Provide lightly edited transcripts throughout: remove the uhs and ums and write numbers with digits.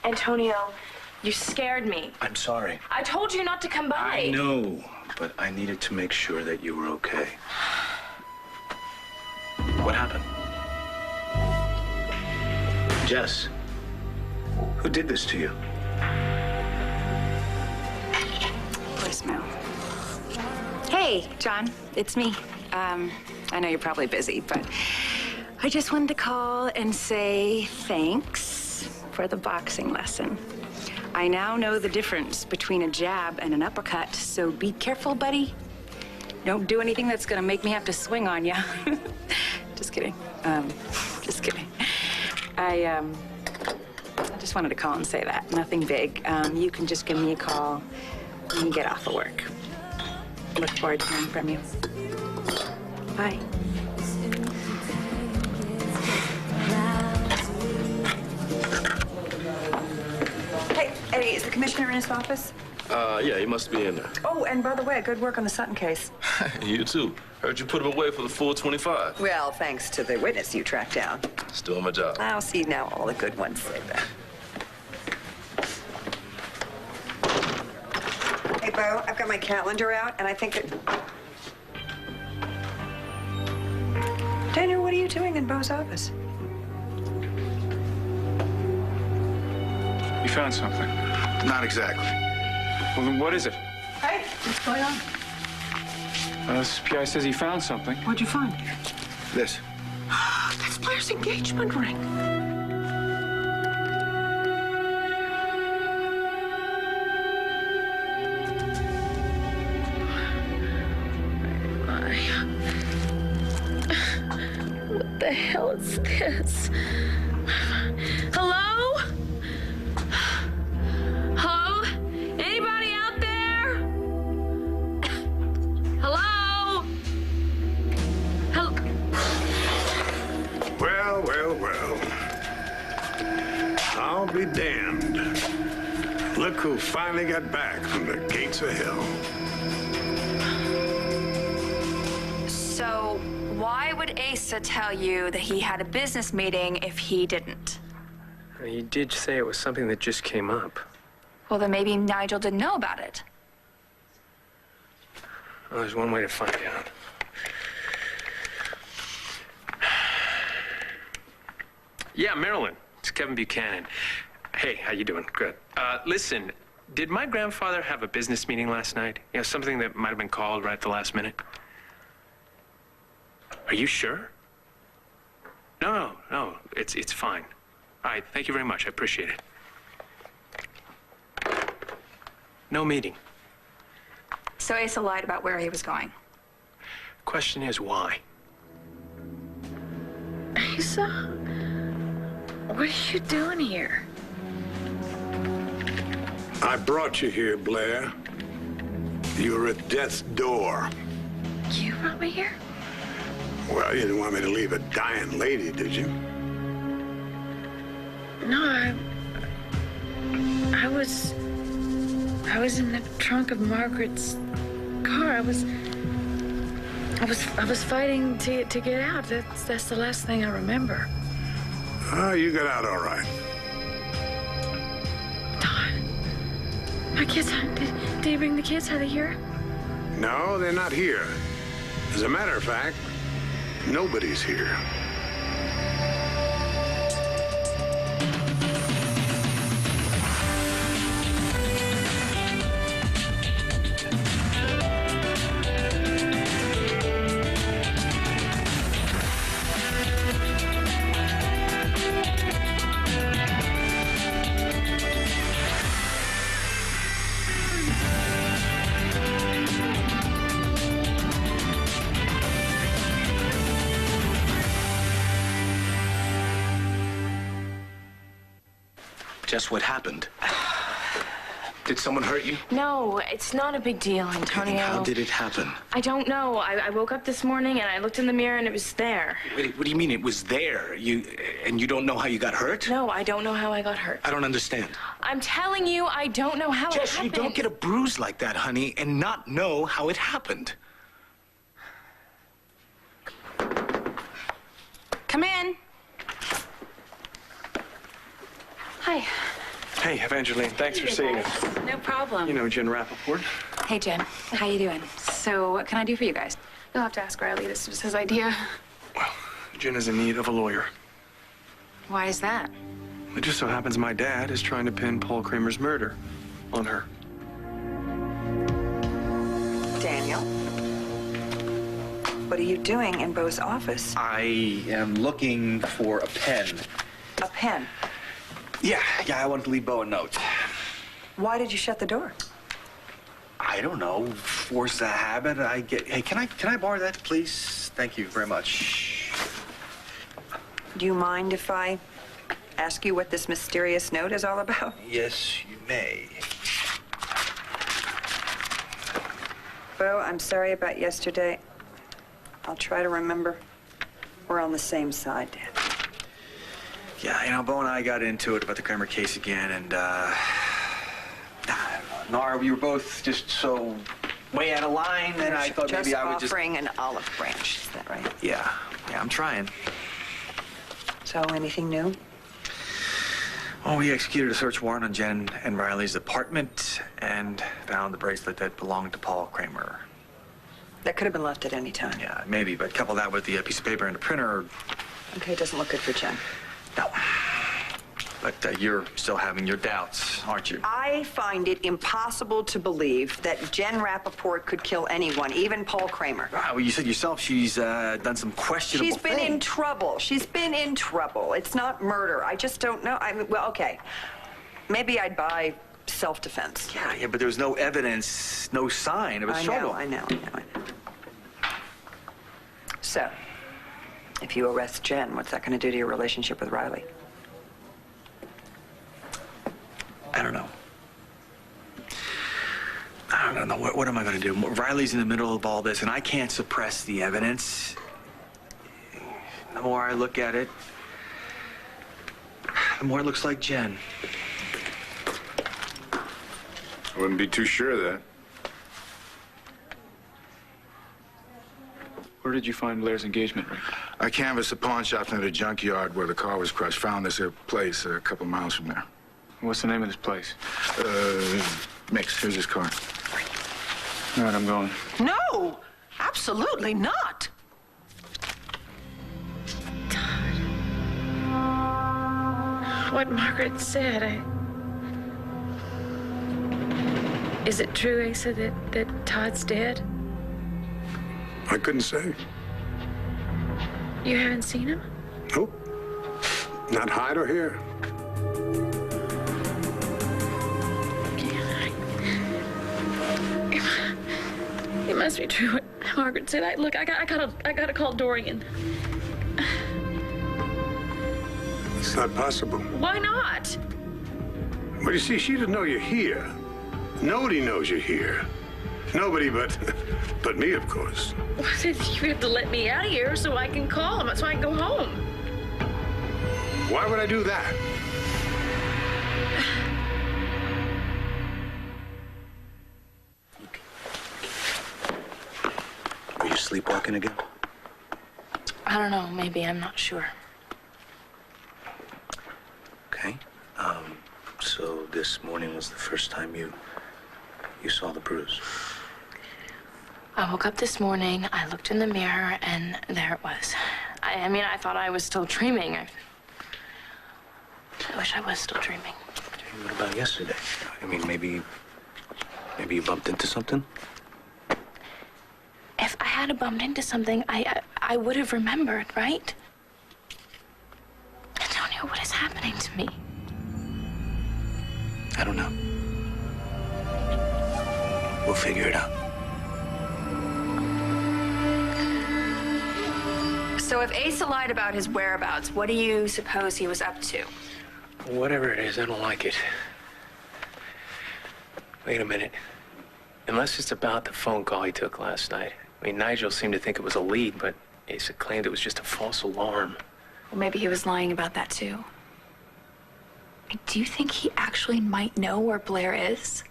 Antonio, you scared me. I'm sorry. I told you not to come by. I know, but I needed to make sure that you were okay. What happened? Jess, who did this to you? Voicemail. Hey, John, it's me. I know you're probably busy, but I just wanted to call and say thanks for the boxing lesson. I now know the difference between a jab and an uppercut, so be careful, buddy. Don't do anything that's gonna make me have to swing on you. Just kidding. Just kidding. I just wanted to call and say that. Nothing big. You can just give me a call when you get off of work. Look forward to hearing from you. Bye. Hey, Eddie, is the commissioner in his office? Yeah, he must be in there. Oh, and by the way, good work on the Sutton case. You too. Heard you put him away for the full 25. Well, thanks to the witness you tracked down. Still doing my job. I'll see now all the good ones say that. Hey, Bo, I've got my calendar out, and I think that... Daniel, what are you doing in Bo's office? You found something? Not exactly. Well, then what is it? Hey, what's going on? This PI says he found something. What'd you find? This. That's Blair's engagement ring. What the hell is this? Hello? Hello? Anybody out there? Hello? Hello? Well, well, well. I'll be damned. Look who finally got back from the gates of hell. So, why would Asa tell you that he had a business meeting if he didn't? He did say it was something that just came up. Well, then maybe Nigel didn't know about it. Well, there's one way to find out. Yeah, Marilyn. It's Kevin Buchanan. Hey, how you doing? Good. Listen, did my grandfather have a business meeting last night? You know, something that might have been called right at the last minute? Are you sure? No. It's fine. All right, thank you very much. I appreciate it. No meeting. So Asa lied about where he was going. Question is why? Asa? What are you doing here? I brought you here, Blair. You're at death's door. You brought me here? Well, you didn't want me to leave a dying lady, did you? No, I was in the trunk of Margaret's car. I was fighting to get out. That's the last thing I remember. Oh, you got out all right. Don, my kids, did he bring the kids out of here? No, they're not here. As a matter of fact, nobody's here. Jess, what happened? Did someone hurt you? No, it's not a big deal, Antonio. How did it happen? I don't know. I woke up this morning and I looked in the mirror and it was there. Wait, what do you mean it was there? You don't know how you got hurt? No, I don't know how I got hurt. I don't understand. I'm telling you, I don't know how it Jess, happened. you don't get a bruise like that, honey, and not know how it happened. Come in. Hi. Hey, Evangeline, thanks for seeing us. No problem. You know Jen Rappaport? Hey, Jen. How you doing? So, what can I do for you guys? You'll have to ask Riley. This was his idea. Well, Jen is in need of a lawyer. Why is that? It just so happens my dad is trying to pin Paul Kramer's murder on her. Daniel, what are you doing in Beau's office? I am looking for a pen. A pen. Yeah, I wanted to leave Beau a note. Why did you shut the door? I don't know. Force a habit. Hey, can I borrow that, please? Thank you very much. Do you mind if I ask you what this mysterious note is all about? Yes, you may. Beau, I'm sorry about yesterday. I'll try to remember. We're on the same side, Dad. Yeah, Beau and I got into it about the Kramer case again, and, Nara, we were both just so way out of line, and I thought maybe I would just... offering an olive branch, is that right? Yeah, I'm trying. So, anything new? Well, we executed a search warrant on Jen and Riley's apartment and found the bracelet that belonged to Paul Kramer. That could have been left at any time. Yeah, maybe, but couple that with the piece of paper and the printer. Okay, doesn't look good for Jen. No. But you're still having your doubts, aren't you? I find it impossible to believe that Jen Rappaport could kill anyone, even Paul Kramer. Well, you said yourself she's done some questionable She's been things. in trouble. She's been in trouble. It's not murder. I just don't know. I mean, well, okay. Maybe I'd buy self-defense. Yeah, but there was no evidence, no sign of a struggle. I know. So, if you arrest Jen, what's that going to do to your relationship with Riley? I don't know. I don't know. What am I going to do? Riley's in the middle of all this, and I can't suppress the evidence. The more I look at it, the more it looks like Jen. I wouldn't be too sure of that. Where did you find Blair's engagement ring? I canvassed the pawn shop near the junkyard where the car was crushed. Found this place a couple miles from there. What's the name of this place? Mix. Here's his car. All right, I'm going. No, absolutely not. What Margaret said, Is it true, Asa, that Todd's dead? I couldn't say. You haven't seen him? Nope. Not hide or hear. It must be true what Margaret said. I gotta call Dorian. It's not possible. Why not? Well, you see, she doesn't know you're here. Nobody knows you're here. Nobody but me, of course. Well, then you have to let me out of here so I can call him, so I can go home. Why would I do that? Are you sleepwalking again? I don't know. Maybe. I'm not sure. Okay. So this morning was the first time you saw the bruise? I woke up this morning, I looked in the mirror, and there it was. I mean, I thought I was still dreaming. I wish I was still dreaming. What about yesterday? I mean, maybe you bumped into something? If I had bumped into something, I would have remembered, right? Antonio, what is happening to me? I don't know. We'll figure it out. So if Asa lied about his whereabouts, what do you suppose he was up to? Whatever it is, I don't like it. Wait a minute. Unless it's about the phone call he took last night. I mean, Nigel seemed to think it was a lead, but Asa claimed it was just a false alarm. Well, maybe he was lying about that, too. Do you think he actually might know where Blair is?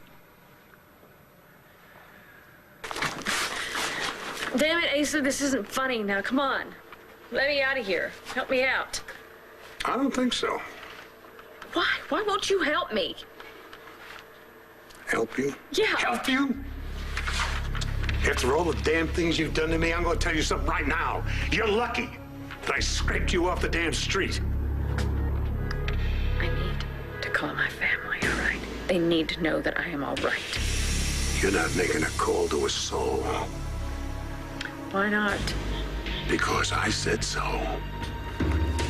Damn it, Asa, this isn't funny now. Come on. Let me out of here. Help me out. I don't think so. Why? Why won't you help me? Help you? Yeah. Help you? After all the damn things you've done to me, I'm gonna tell you something right now. You're lucky that I scraped you off the damn street. I need to call my family, all right? They need to know that I am all right. You're not making a call to a soul. Why not? Because I said so.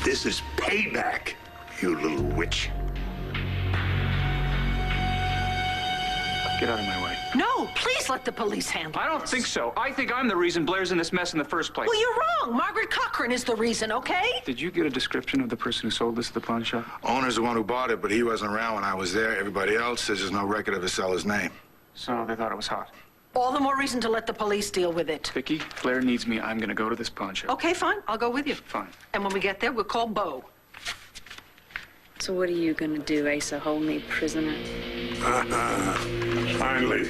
This is payback, you little witch. Get out of my way. No, please let the police handle I don't think so. I think I'm the reason Blair's in this mess in the first place. Well, you're wrong. Margaret Cochran is the reason, okay? Did you get a description of the person who sold this at the pawn shop? Owner's the one who bought it, but he wasn't around when I was there. Everybody else says there's no record of the seller's name. So they thought it was hot. All the more reason to let the police deal with it. Vicky, Blair needs me. I'm gonna go to this pawn shop. Okay, fine. I'll go with you. Fine. And when we get there, we'll call Bo. So what are you gonna do, Asa? Hold me prisoner? Finally.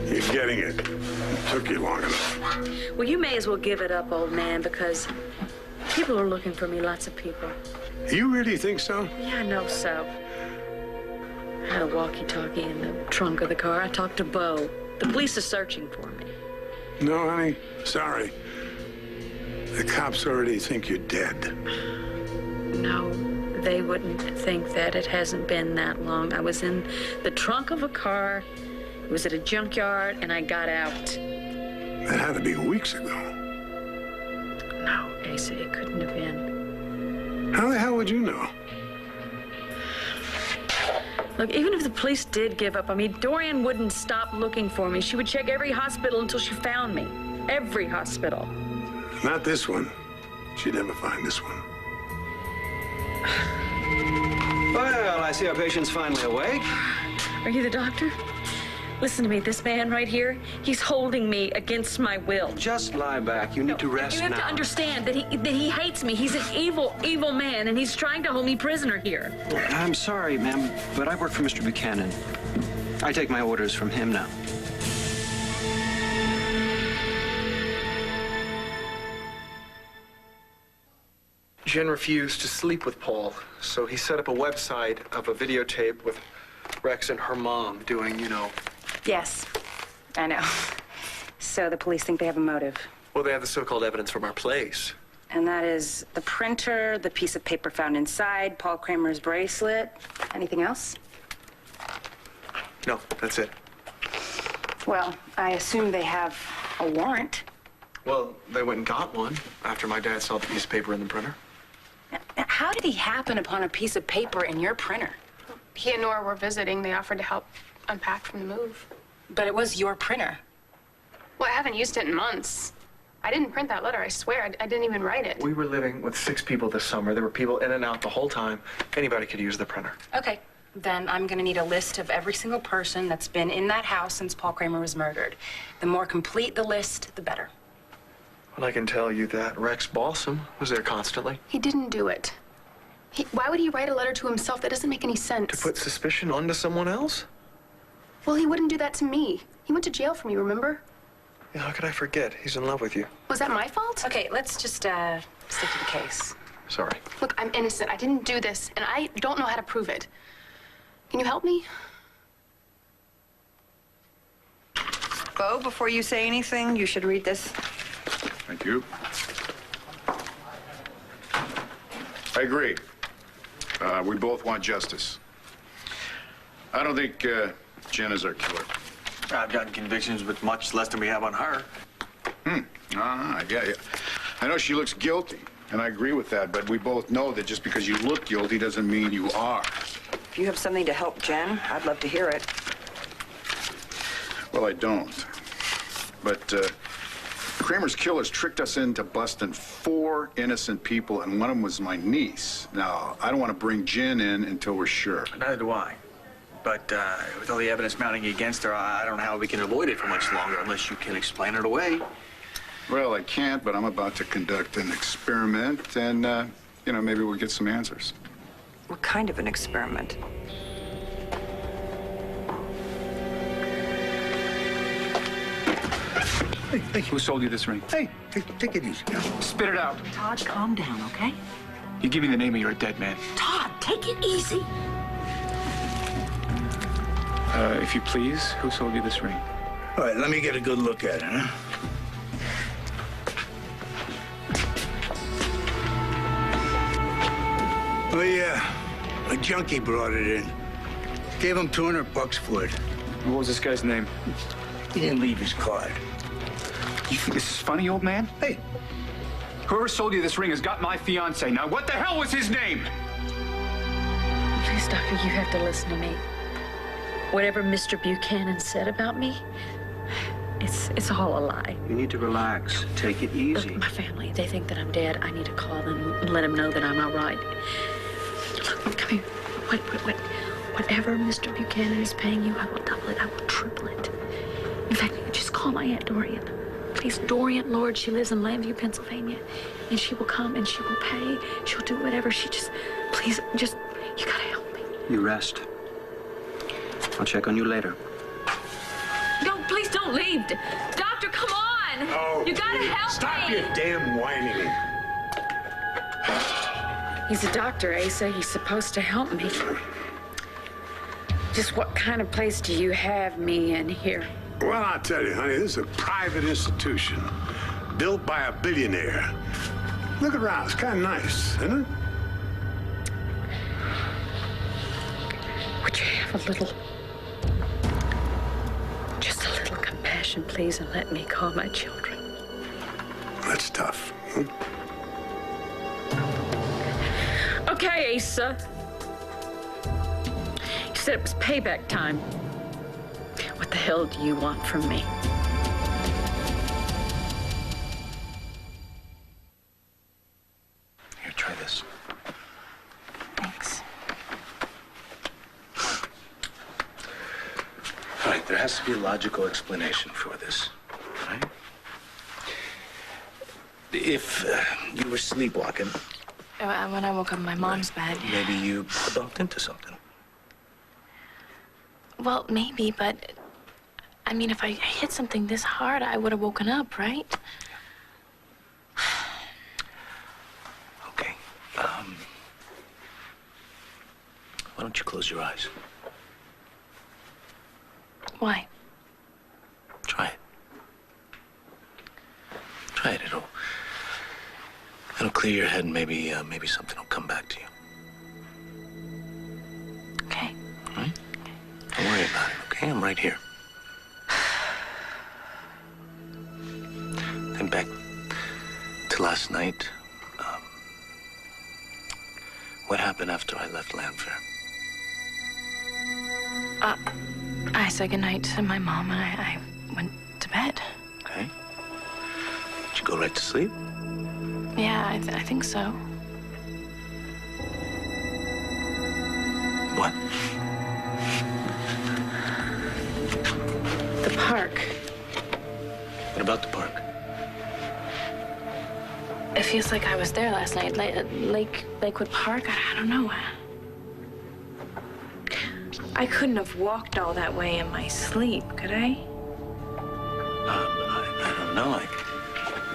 You're getting it. It took you long enough. Well, you may as well give it up, old man, because people are looking for me, lots of people. You really think so? Yeah, I know so. I had a walkie-talkie in the trunk of the car. I talked to Bo. The police are searching for me. No, honey. Sorry. The cops already think you're dead. No, they wouldn't think that. It hasn't been that long. I was in the trunk of a car. It was at a junkyard, and I got out. That had to be weeks ago. No, Asa, it couldn't have been. How the hell would you know? Look, even if the police did give up, I mean, Dorian wouldn't stop looking for me. She would check every hospital until she found me. Every hospital. Not this one. She'd never find this one. Well, I see our patient's finally awake. Are you the doctor? Listen to me, this man right here, he's holding me against my will. Just lie back. You need to rest You have now. to understand that he hates me. He's an evil, evil man, and he's trying to hold me prisoner here. I'm sorry, ma'am, but I work for Mr. Buchanan. I take my orders from him now. Jen refused to sleep with Paul, so he set up a website of a videotape with Rex and her mom doing, you know. Yes, I know. So the police think they have a motive. Well, they have the so-called evidence from our place. And that is the printer, the piece of paper found inside, Paul Kramer's bracelet. Anything else? No, that's it. Well, I assume they have a warrant. Well, they went and got one after my dad saw the piece of paper in the printer. Now, how did he happen upon a piece of paper in your printer? He and Nora were visiting. They offered to help unpack from the move. But it was your printer. Well, I haven't used it in months. I didn't print that letter, I swear. I didn't even write it. We were living with 6 people this summer. There were people in and out the whole time. Anybody could use the printer. Okay, then I'm gonna need a list of every single person that's been in that house since Paul Kramer was murdered. The more complete the list, the better. Well, I can tell you that Rex Balsam was there constantly. He didn't do it. Why would he write a letter to himself? That doesn't make any sense. To put suspicion onto someone else? Well, he wouldn't do that to me. He went to jail for me, remember? Yeah, how could I forget? He's in love with you. Was that my fault? Okay, let's just stick to the case. Sorry. Look, I'm innocent. I didn't do this, and I don't know how to prove it. Can you help me? Bo, before you say anything, you should read this. Thank you. I agree. We both want justice. I don't think Jen is our killer. I've gotten convictions with much less than we have on her. Yeah. I know she looks guilty, and I agree with that, but we both know that just because you look guilty doesn't mean you are. If you have something to help Jen, I'd love to hear it. Well, I don't. But Kramer's killers tricked us into busting 4 innocent people, and one of them was my niece. Now, I don't want to bring Jen in until we're sure. Neither do I. But with all the evidence mounting against her, I don't know how we can avoid it for much longer unless you can explain it away. Well, I can't, but I'm about to conduct an experiment, and, maybe we'll get some answers. What kind of an experiment? Who sold you this ring? Hey, take it easy. Spit it out. Todd, calm down, okay? You give me the name of your dead man. Todd, take it easy. If you please, who sold you this ring? All right, let me get a good look at it, huh? Oh, yeah. A junkie brought it in. Gave him $200 for it. What was this guy's name? He didn't leave his card. You think this is funny, old man? Hey. Whoever sold you this ring has got my fiancé. Now, what the hell was his name? Please, doctor, you have to listen to me. Whatever Mr. Buchanan said about me, it's all a lie. You need to relax. Take it easy. Look, my family, they think that I'm dead. I need to call them and let them know that I'm all right. Look, come here. Whatever Mr. Buchanan is paying you, I will double it. I will triple it. In fact, just call my Aunt Dorian. Please, Dorian Lord, she lives in Lambview, Pennsylvania. And she will come and she will pay. She'll do whatever. Please, you gotta help me. You rest. I'll check on you later. No, please don't leave. Doctor, come on. Oh, you gotta help stop me. your damn whining. He's a doctor, Asa. He's supposed to help me. Just what kind of place do you have me in here? Well, I'll tell you, honey, this is a private institution built by a billionaire. Look around. It's kind of nice, isn't it? Would you have just a little compassion, please, and let me call my children? That's tough. Okay, Asa. You said it was payback time. What the hell do you want from me? Here, try this. Thanks. All right, there has to be a logical explanation for this, right? If you were sleepwalking, When I woke up in my mom's bed. maybe you bumped into something. Well, maybe, but I mean, if I hit something this hard, I would have woken up, right? Okay. Why don't you close your eyes? Why? Try it. Try it. It'll clear your head and maybe something will come back to you. Okay. All right? Don't worry about it, okay? I'm right here. Then back to last night. What happened after I left Landfair? I said goodnight to my mom and I went to bed. Okay. Did you go right to sleep? Yeah, I think so. What? The park. What about the park? It feels like I was there last night. Lakewood Park? I don't know. I couldn't have walked all that way in my sleep, could I? I don't know.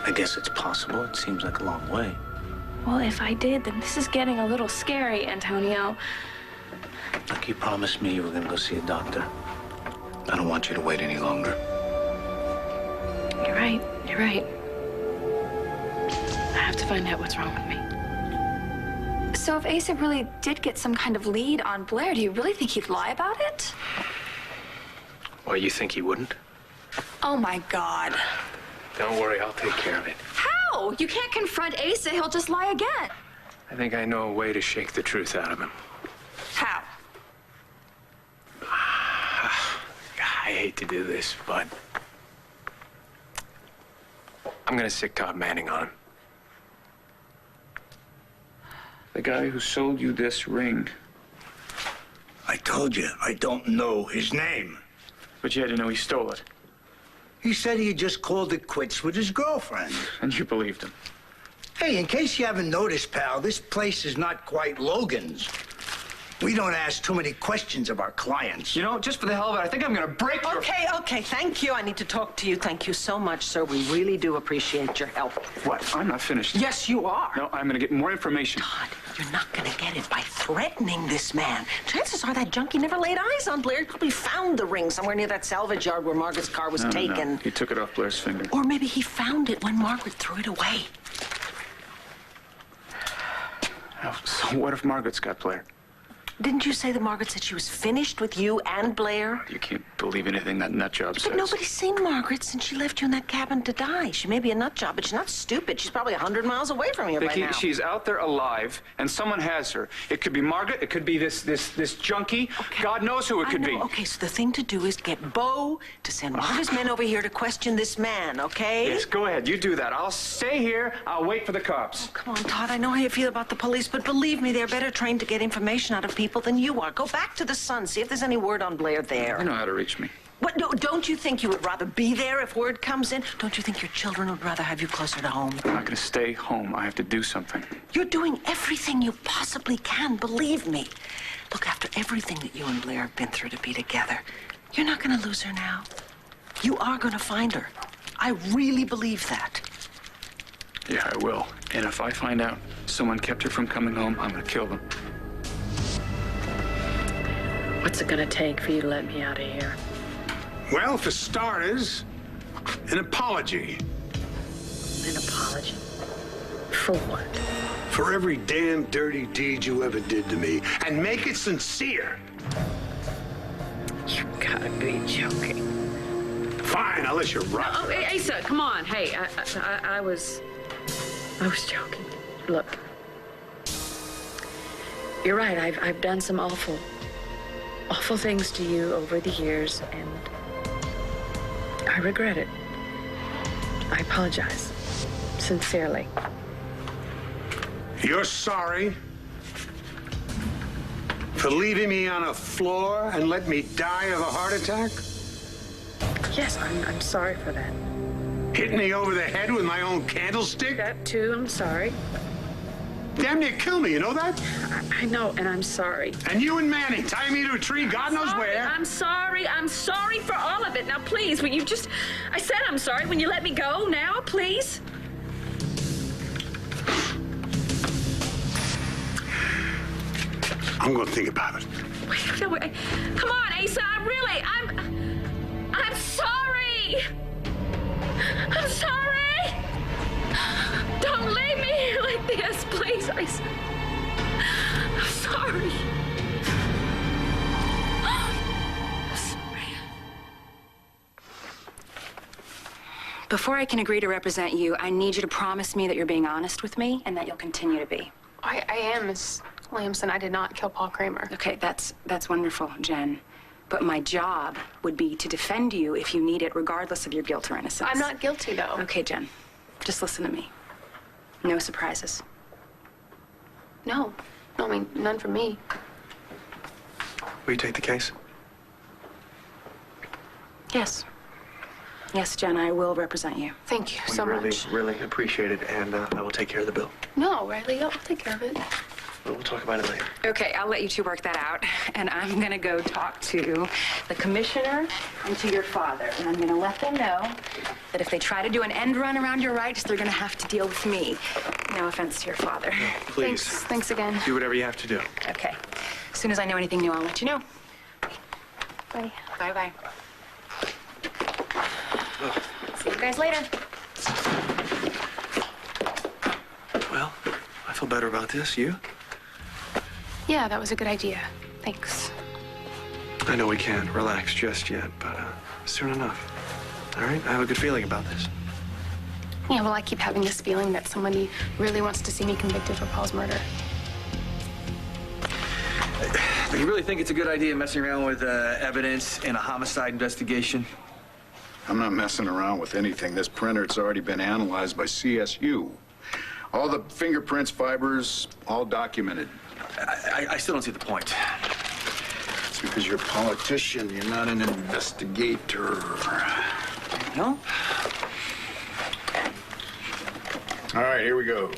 I guess it's possible. It seems like a long way. Well, if I did, then this is getting a little scary, Antonio. Look, you promised me you were going to go see a doctor. I don't want you to wait any longer. You're right. You're right. I have to find out what's wrong with me. So if Asa really did get some kind of lead on Blair, do you really think he'd lie about it? Well, you think he wouldn't? Oh, my God. Don't worry, I'll take care of it. How? You can't confront Asa. He'll just lie again. I think I know a way to shake the truth out of him. How? I hate to do this, but I'm gonna sick Todd Manning on him. The guy who sold you this ring. I told you, I don't know his name. But you had to know he stole it. He said he had just called it quits with his girlfriend. And you believed him. Hey, in case you haven't noticed, pal, this place is not quite Logan's. We don't ask too many questions of our clients. You know, just for the hell of it, I think I'm gonna break your... Okay, thank you. I need to talk to you. Thank you so much, sir. We really do appreciate your help. What? I'm not finished. Yes, you are. No, I'm gonna get more information. Todd, you're not gonna get it by threatening this man. Chances are that junkie never laid eyes on Blair. He probably found the ring somewhere near that salvage yard where Margaret's car was taken. No. He took it off Blair's finger. Or maybe he found it when Margaret threw it away. Oh, so what if Margaret's got Blair? Didn't you say that Margaret said she was finished with you and Blair? You can't believe anything that nut job says. But nobody's seen Margaret since she left you in that cabin to die. She may be a nut job, but she's not stupid. She's probably 100 miles away from here by Vicky, now. she's out there alive, and someone has her. It could be Margaret. It could be this junkie. Okay. God knows who it could be. Okay, so the thing to do is get Bo to send one of his men over here to question this man, okay? Yes, go ahead. You do that. I'll stay here. I'll wait for the cops. Oh, come on, Todd. I know how you feel about the police, but believe me, they're better trained to get information out of people than you are. Go back to the Sun. See if there's any word on Blair there. You know how to reach me. What? No, don't you think you would rather be there if word comes in? Don't you think your children would rather have you closer to home? I'm not going to stay home. I have to do something. You're doing everything you possibly can, believe me. Look, after everything that you and Blair have been through to be together, you're not going to lose her now. You are going to find her. I really believe that. Yeah, I will. And if I find out someone kept her from coming home, I'm going to kill them. What's it gonna take for you to let me out of here? Well, for starters, an apology. An apology? For what? For every damn dirty deed you ever did to me. And make it sincere. You gotta be joking. Fine, unless you're right. Oh, Asa, come on. Hey, I was joking. Look, you're right. I've done some awful things to you over the years, and I regret it. I apologize. Sincerely. You're sorry for leaving me on a floor and let me die of a heart attack? Yes, I'm sorry for that. Hitting me over the head with my own candlestick? That too, I'm sorry. Damn near kill me, you know that? I know, and I'm sorry. And you and Manny tie me to a tree, God knows where. I'm sorry for all of it. Now, please, will you just... I said I'm sorry. When you let me go now, please? I'm gonna think about it. Wait. Come on, Asa, I'm sorry! I'm sorry! Don't leave me here like this, please, Asa. I'm sorry. Before I can agree to represent you, I need you to promise me that you're being honest with me and that you'll continue to be. I am, Miss Williamson. I did not kill Paul Kramer. Okay, that's wonderful, Jen. But my job would be to defend you if you need it, regardless of your guilt or innocence. I'm not guilty, though. Okay, Jen. Just listen to me. No surprises. No, I mean, none for me. Will you take the case? Yes. Yes, Jen, I will represent you. Thank you so much. Really appreciate it, and I will take care of the bill. No, Riley, I'll take care of it. We'll talk about it later. Okay, I'll let you two work that out. And I'm gonna go talk to the commissioner and to your father. And I'm gonna let them know that if they try to do an end run around your rights, they're gonna have to deal with me. No offense to your father. Please. Thanks again. Do whatever you have to do. Okay. As soon as I know anything new, I'll let you know. Bye. Bye-bye. See you guys later. Well, I feel better about this. You? Yeah, that was a good idea. Thanks. I know we can't relax just yet, but soon enough. All right? I have a good feeling about this. Yeah, well, I keep having this feeling that somebody really wants to see me convicted for Paul's murder. Do you really think it's a good idea messing around with evidence in a homicide investigation? I'm not messing around with anything. This printer, it's already been analyzed by CSU. All the fingerprints, fibers, all documented. I still don't see the point. It's because you're a politician. You're not an investigator. No? All right, here we go.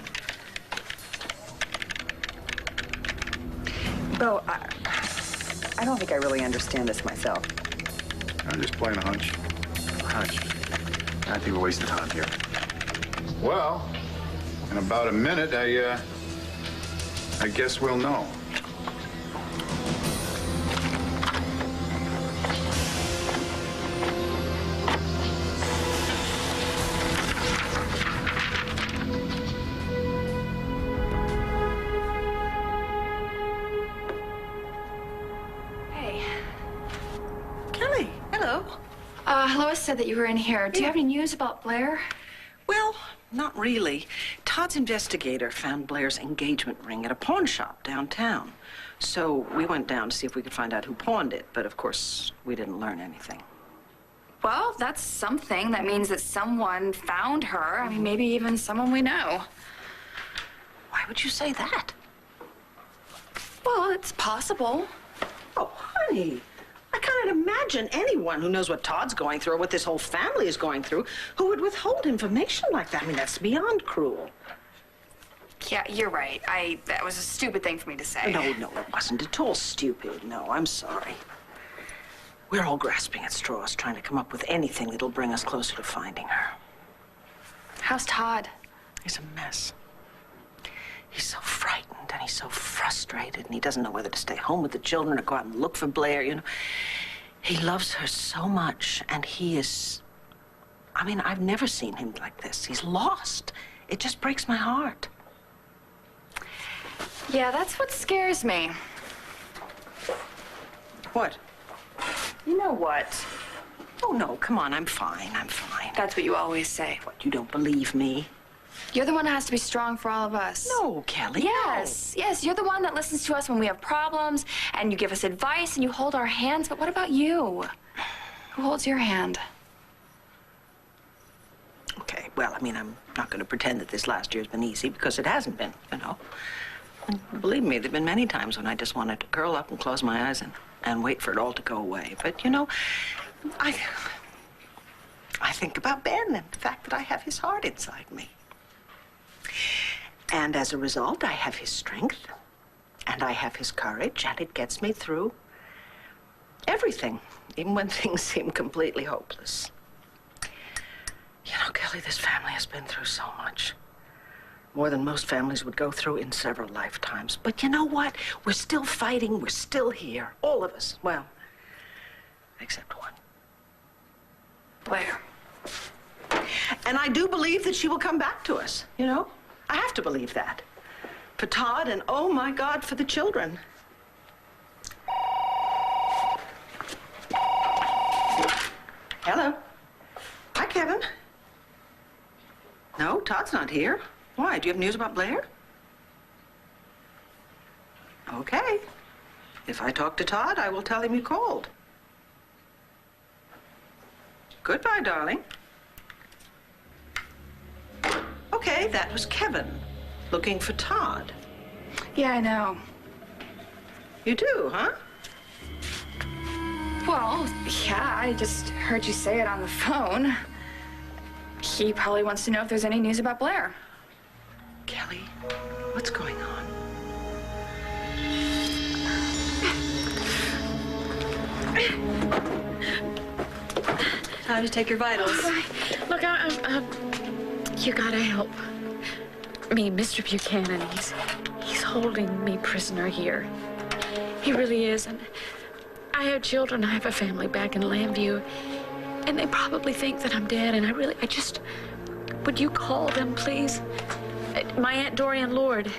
Bo, I don't think I really understand this myself. I'm just playing a hunch. Hunch. I think we're wasting time here. Well, in about a minute, I guess we'll know. Hey. Kelly, hello. Lois said that you were in here. Do you have any news about Blair? Well, not really. Todd's investigator found Blair's engagement ring at a pawn shop downtown. So we went down to see if we could find out who pawned it, but of course, we didn't learn anything. Well, that's something. That means that someone found her. I mean, maybe even someone we know. Why would you say that? Well, it's possible. Oh, honey, I can't imagine anyone who knows what Todd's going through or what this whole family is going through who would withhold information like that. I mean, that's beyond cruel. Yeah, you're right. That was a stupid thing for me to say. No, it wasn't at all stupid. No, I'm sorry. We're all grasping at straws, trying to come up with anything that'll bring us closer to finding her. How's Todd? He's a mess. He's so frightened and he's so frustrated and he doesn't know whether to stay home with the children or go out and look for Blair, you know. He loves her so much and he is... I mean, I've never seen him like this. He's lost. It just breaks my heart. Yeah, that's what scares me. What? You know what? Oh, no, come on, I'm fine, I'm fine. That's what you always say. What, you don't believe me? You're the one that has to be strong for all of us. No, Kelly, Yes, yes, you're the one that listens to us when we have problems, and you give us advice, and you hold our hands, but what about you? Who holds your hand? Okay, well, I mean, I'm not going to pretend that this last year's been easy, because it hasn't been, you know. And believe me, there've been many times when I just wanted to curl up and close my eyes and wait for it all to go away. But, you know, I think about Ben and the fact that I have his heart inside me. And as a result, I have his strength, and I have his courage, and it gets me through everything, even when things seem completely hopeless. You know, Kelly, this family has been through so much. More than most families would go through in several lifetimes. But you know what? We're still fighting. We're still here. All of us. Well, except one. Blair. And I do believe that she will come back to us, you know? I have to believe that. For Todd and, oh my God, for the children. Hello. Hi, Kevin. No, Todd's not here. Why? Do you have news about Blair? Okay. If I talk to Todd, I will tell him you called. Goodbye, darling. Okay, that was Kevin, looking for Todd. Yeah, I know. You do, huh? Well, yeah, I just heard you say it on the phone. He probably wants to know if there's any news about Blair. Kelly, what's going on? How to take your vitals? Look, you gotta help me, Mr. Buchanan. He's holding me prisoner here. He really is, and I have children. I have a family back in Lambview, and they probably think that I'm dead. And would you call them, please? My Aunt Dorian Lord.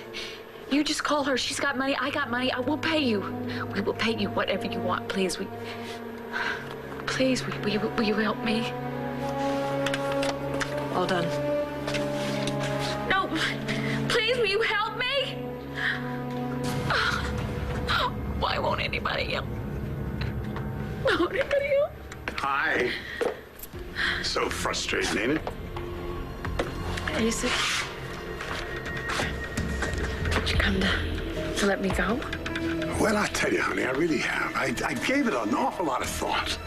You just call her. She's got money. I got money. I will pay you. We will pay you whatever you want, please. Please, will you help me? All done. No, please, will you help me? Why won't anybody help? Why won't anybody help? Hi. So frustrating, ain't it? Is it? Did you come to let me go? Well, I tell you, honey, I really have. I gave it an awful lot of thought.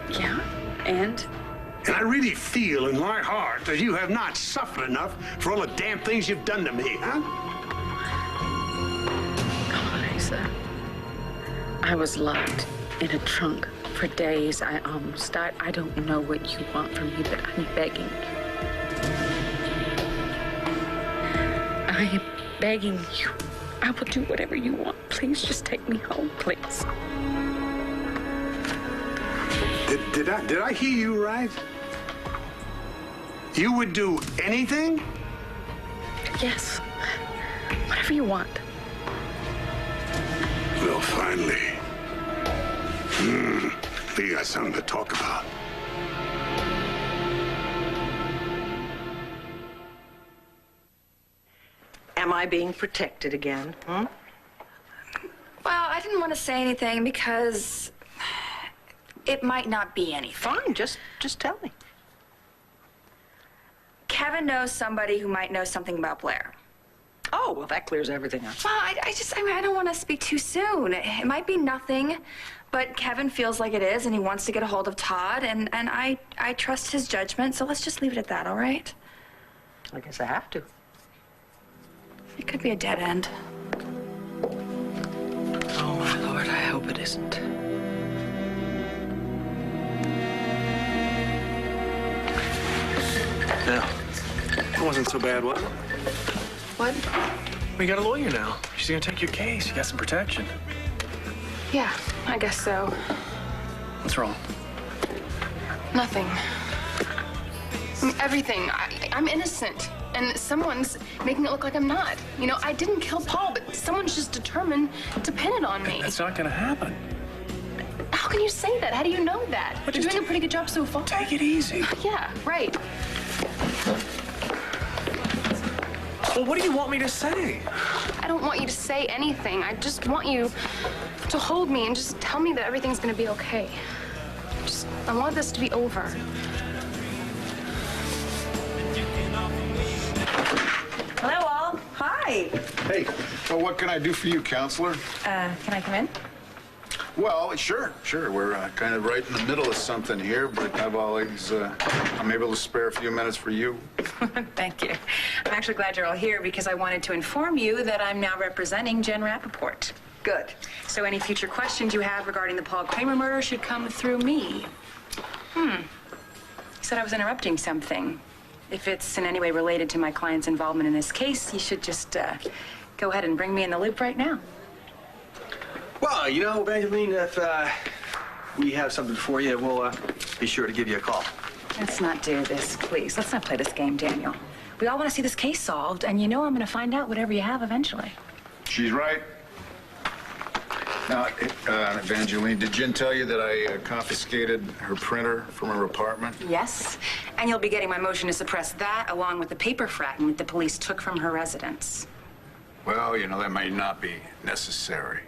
Yeah, and? And I really feel in my heart that you have not suffered enough for all the damn things you've done to me, huh? Oh, Lisa. I was locked in a trunk for days. I almost died. I don't know what you want from me, but I'm begging you. I am begging you. I will do whatever you want. Please just take me home, please. Did I hear you right? You would do anything? Yes. Whatever you want. Well, finally. We got something to talk about. Am I being protected again? Well, I didn't want to say anything because it might not be anything. Fine, just tell me. Kevin knows somebody who might know something about Blair. Oh, well, that clears everything up. Well, I don't want to speak too soon. It might be nothing, but Kevin feels like it is, and he wants to get a hold of Todd, and I trust his judgment, so let's just leave it at that, all right? I guess I have to. It could be a dead end. Oh, my Lord, I hope it isn't. Yeah. It wasn't so bad, was it? What? We got a lawyer now. She's gonna take your case. You got some protection. Yeah, I guess so. What's wrong? Nothing. I mean, everything. I'm innocent, and someone's making it look like I'm not. You know, I didn't kill Paul, but someone's just determined to pin it on me. That's not gonna happen. How can you say that? How do you know that? But You're just doing a pretty good job so far. Take it easy. Yeah, right. Well, what do you want me to say? I don't want you to say anything. I just want you to hold me and just tell me that everything's gonna be okay. I want this to be over. Hello, all. Hi. Hey, well, what can I do for you, counselor? Can I come in? Well, sure. We're kind of right in the middle of something here, but I'm able to spare a few minutes for you. Thank you. I'm actually glad you're all here because I wanted to inform you that I'm now representing Jen Rappaport. Good. So any future questions you have regarding the Paul Kramer murder should come through me. You said I was interrupting something. If it's in any way related to my client's involvement in this case, you should just go ahead and bring me in the loop right now. Well, you know, Benjamin, if we have something for you, we'll be sure to give you a call. Let's not do this, please. Let's not play this game, Daniel. We all want to see this case solved, and you know I'm going to find out whatever you have eventually. She's right. Now, Evangeline, did Jen tell you that I confiscated her printer from her apartment? Yes, and you'll be getting my motion to suppress that along with the paper fragment the police took from her residence. Well, you know, that may not be necessary.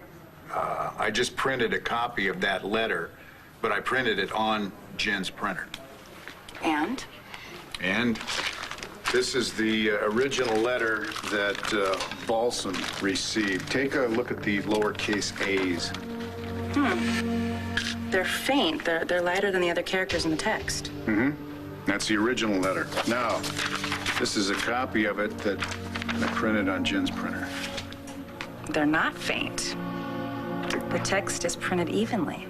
I just printed a copy of that letter, but I printed it on Jen's printer. And? And this is the original letter that Balsam received. Take a look at the lowercase a's. They're faint. They're lighter than the other characters in the text. That's the original letter. Now, this is a copy of it that I printed on Jen's printer. They're not faint. The text is printed evenly.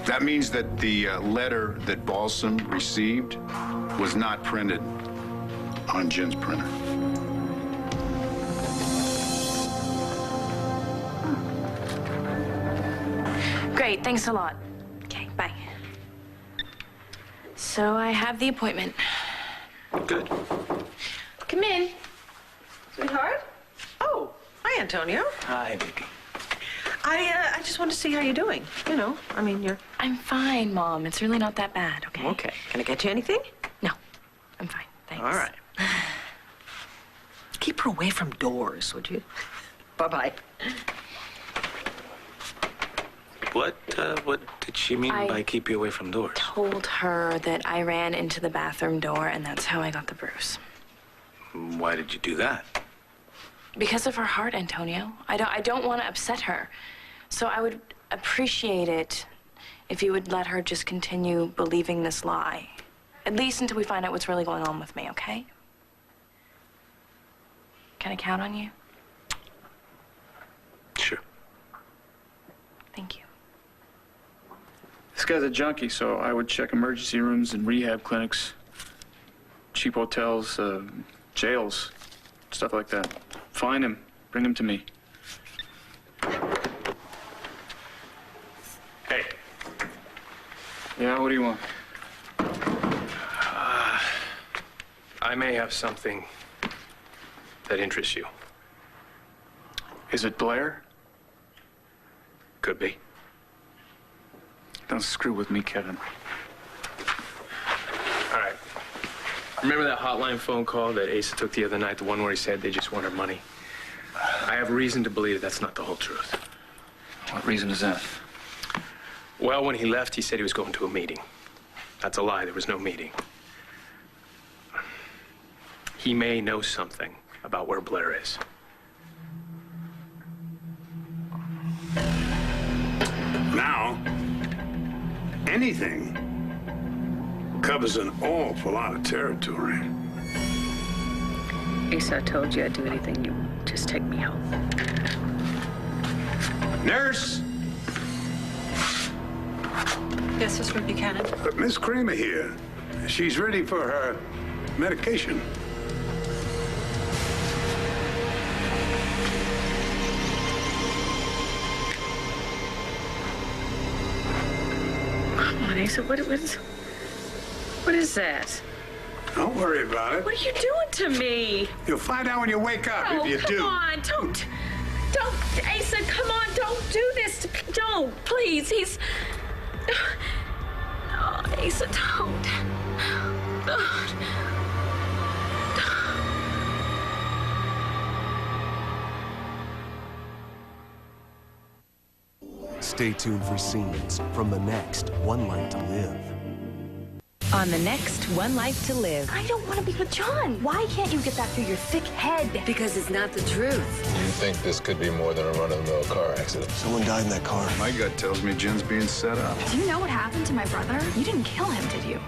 That means that the letter that Balsam received was not printed on Jen's printer. Great, thanks a lot. Okay, bye. So I have the appointment. Good. Come in. Sweetheart? Oh, hi, Antonio. Hi, baby. I just want to see how you're doing. You know, I mean, you're... I'm fine, Mom. It's really not that bad, okay? Okay. Can I get you anything? No, I'm fine. Thanks. All right. Keep her away from doors, would you? Bye-bye. What did she mean by keep you away from doors? Told her that I ran into the bathroom door, and that's how I got the bruise. Why did you do that? Because of her heart, Antonio. I don't want to upset her. So I would appreciate it if you would let her just continue believing this lie. At least until we find out what's really going on with me, okay? Can I count on you? Sure. guy's a junkie, so I would check emergency rooms and rehab clinics, cheap hotels, jails, stuff like that. Find him, bring him to me. Hey. Yeah, what do you want? I may have something that interests you. Is it Blair? Could be. Don't screw with me, Kevin. All right. Remember that hotline phone call that Asa took the other night, the one where he said they just wanted money? I have reason to believe that's not the whole truth. What reason is that? Well, when he left, he said he was going to a meeting. That's a lie. There was no meeting. He may know something about where Blair is. Now, anything covers an awful lot of territory. Asa, I told you I'd do anything you just take me home. Nurse! Yes, Mr. Buchanan. Miss Kramer here. She's ready for her medication. Come on, Asa, what is that? Don't worry about it. What are you doing to me? You'll find out when you wake up if you do. Come on, don't, Asa, come on, don't do this. Don't, please, he's... No, Asa, don't. Stay tuned for scenes from the next One Life to Live. On the next One Life to Live. I don't want to be with John. Why can't you get that through your thick head? Because it's not the truth. You think this could be more than a run-of-the-mill car accident? Someone died in that car. My gut tells me Jen's being set up. Do you know what happened to my brother? You didn't kill him, did you?